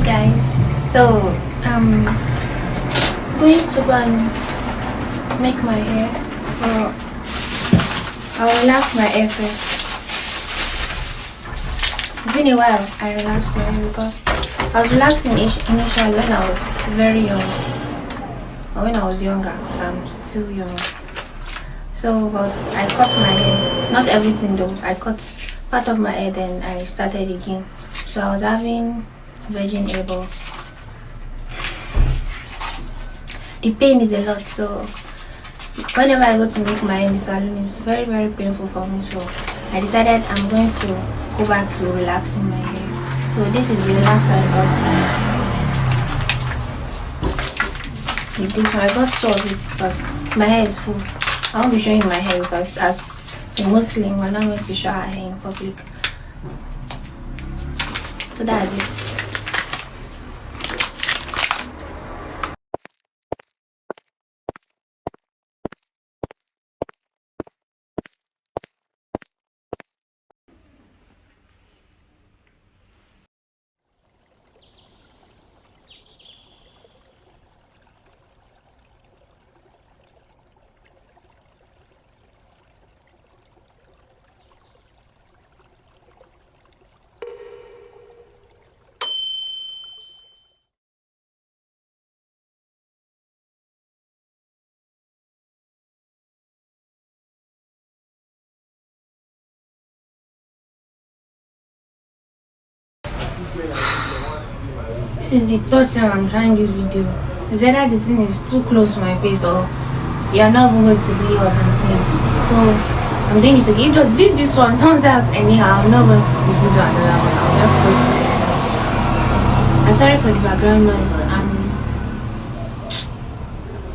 guys. So going to go and make my hair. Well, I'll relax my hair first. It's been a while I relaxed my hair because I was relaxing initially when I was very young. Or when I was younger, because I'm still young. So, but I cut my hair. Not everything though. I cut part of my hair, then I started again. So I was having virgin hair, but the pain is a lot. So whenever I go to make my hair in the salon, it's very, very painful for me. So I decided I'm going to go back to relaxing my hair. So this is the relaxer I got. With this one, I got two of it because my hair is full. I won't be showing my hair because as a Muslim, we're not meant to show our hair in public. So that's it. This is the third time I'm trying this video. It's either the thing is too close to my face or you're not even going to believe what I'm saying. So I'm doing this again. Just did this one. Turns out anyhow, I'm not going to the video another one. I'll just post it. I'm sorry for the background noise.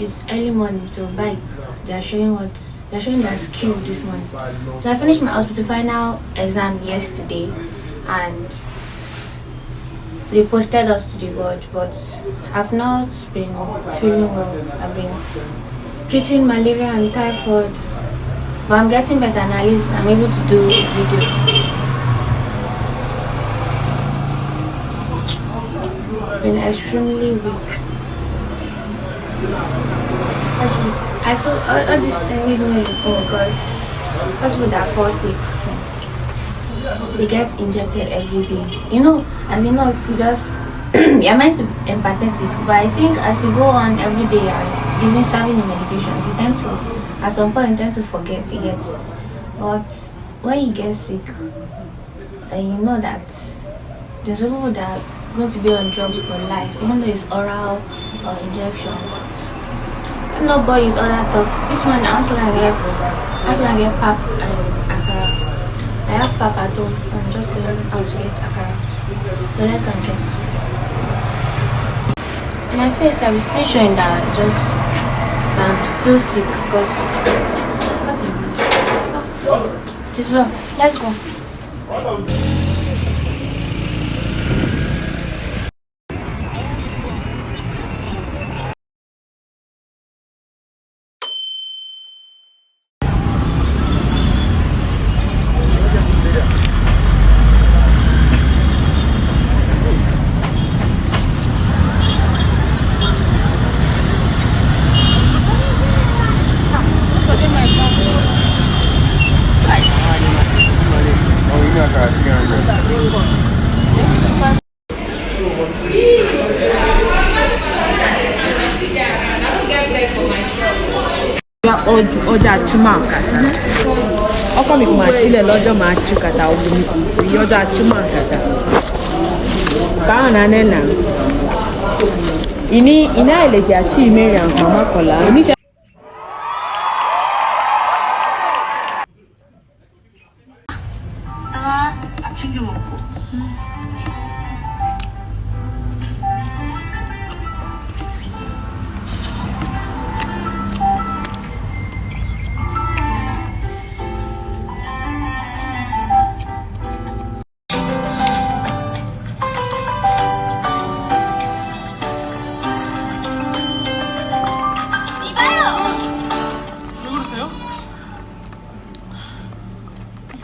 It's early morning to bike. They're showing their skill this morning. So I finished my hospital final exam yesterday and they posted us to the ward, but I've not been feeling well. I've been treating malaria and typhoid, but I'm getting better and at least I'm able to do a video. Been extremely weak. I saw all this thing made me routine because hospital that fall sick. They get injected every day. You know, as you know, it's just you're meant to be empathetic, but I think as you go on every day and serving the medications, you tend to, at some point, you tend to forget it gets. But when you get sick, then you know that there's some people that are going to be on drugs for life, even though it's oral or injection. I'm not bored with all that talk. This one, I want to get pap and akara. I have pap at home. I'm just going out to get akara. So let's go and get it. My face, I was still showing that I'm still sick because what is this? Just well, let's go. ọjà chuma kata ọkọ mi kò máa sílẹ̀ lọ́jọ́ máa tú kata ogun mi kò rí ọjà chuma kata báwọn náà nẹ́nà ìní iná ìlẹ̀jẹ̀ àti ìmẹ̀rẹ̀ àwọn ọmọkànlá oníṣẹ́.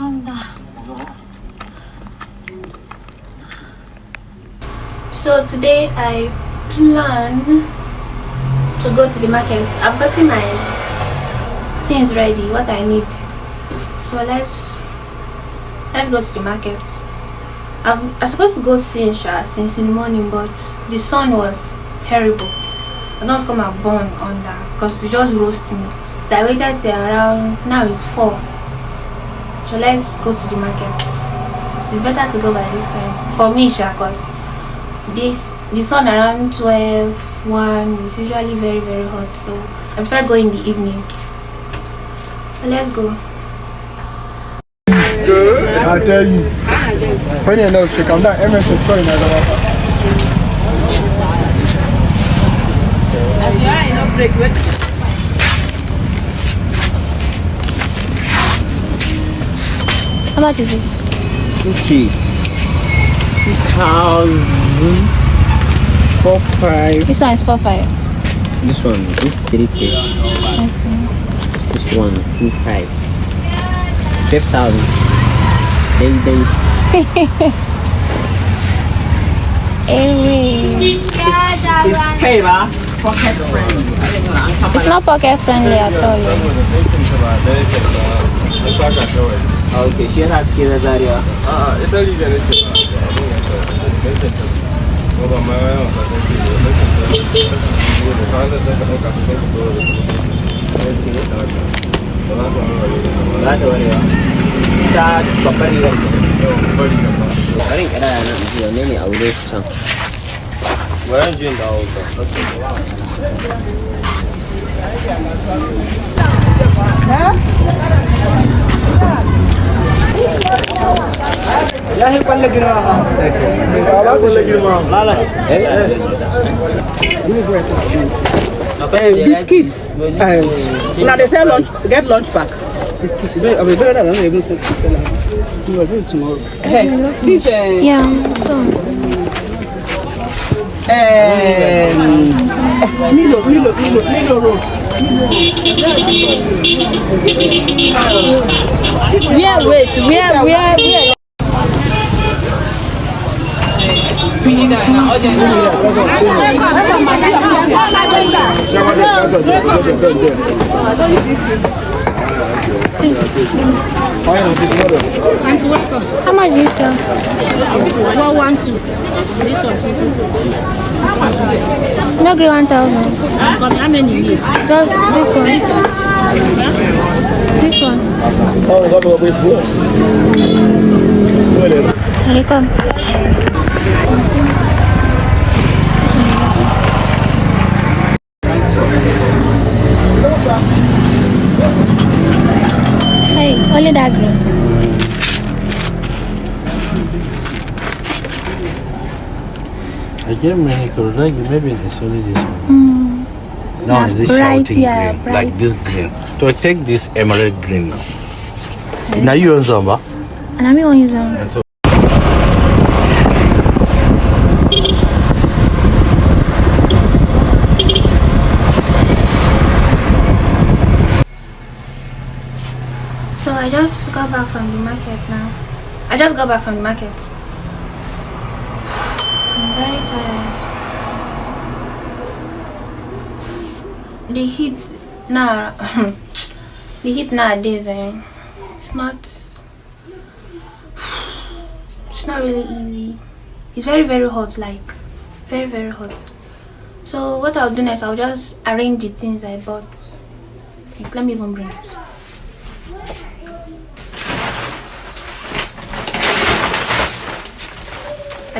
감사합니다. So today I plan to go to the market. I've gotten my things ready, what I need. So let's go to the market. I'm supposed to go since in the morning, but the sun was terrible. I don't come and burn on that because it just roasted me. So I waited till around, now it's 4. So let's go to the market. It's better to go by this time for me, because the sun around 12, 1 is usually very, very hot. So I prefer going in the evening. So let's go. I tell you. Funny enough, she come down. MS is sorry now. How much is this? 2K. 2,000. 4,500. This one is 4,500. This one, this 3K. Okay. This one, 2,500. 12,000. Then. It's paper. Pocket friendly. It's not pocket friendly at all. Okay, she has skill as area. Biscuits. Now they sell lunch. Get lunch pack. Biscuits. I'll be better than able to sell. You are doing tomorrow. Hey, this. Yeah. Milo roll. Where? How much do you sell? 112. This one 224. No green 1,000. How many you need? Just this one. This one. Here you come. Hey, only that green. I get many colors, like maybe it's only this one. Now is this bright, shouting yeah, green, bright. like this green. So I take this emerald green now. Now you own Zamba? And I'm going to use them. So I just got back from the market now. I'm very tired. The heat now, the heat nowadays, it's not really easy. It's very, very hot, like very, very hot. So what I'll do next, I'll just arrange the things I bought. Let me even bring it.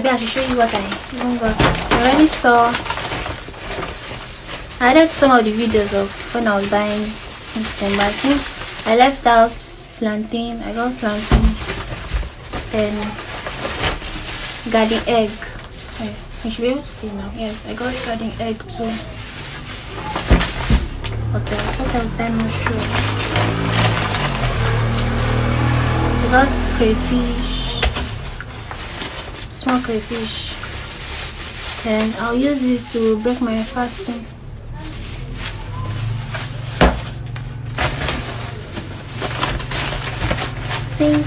I should show you what I even got. I already saw. I added some of the videos of when I was buying things, but I think I left out plantain. I got plantain and garden egg. Okay, you should be able to see now. Yes, I got garden egg too. What else? I'm not sure. I got crayfish. Small crayfish, and I'll use this to break my fasting. I think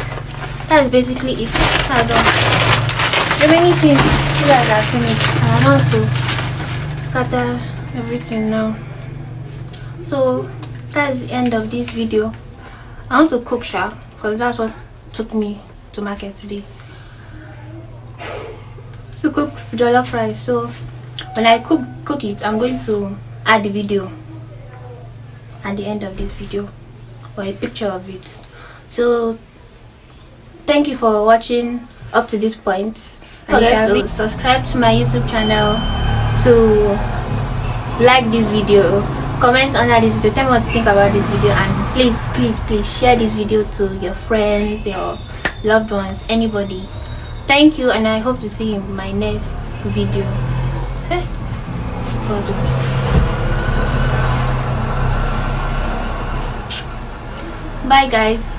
that's basically it. That's all. remaining things, you guys have seen it. I want to scatter everything now. So that's the end of this video. I want to cook sha, because that's what took me to market today, to cook jollof rice. So when I cook it, I'm going to add the video at the end of this video, or a picture of it. So thank you for watching up to this point. Don't forget to subscribe to my YouTube channel, to like this video, comment under this video, tell me what you think about this video, and please share this video to your friends, your loved ones, anybody. Thank you, and I hope to see you in my next video. Hey. Bye guys.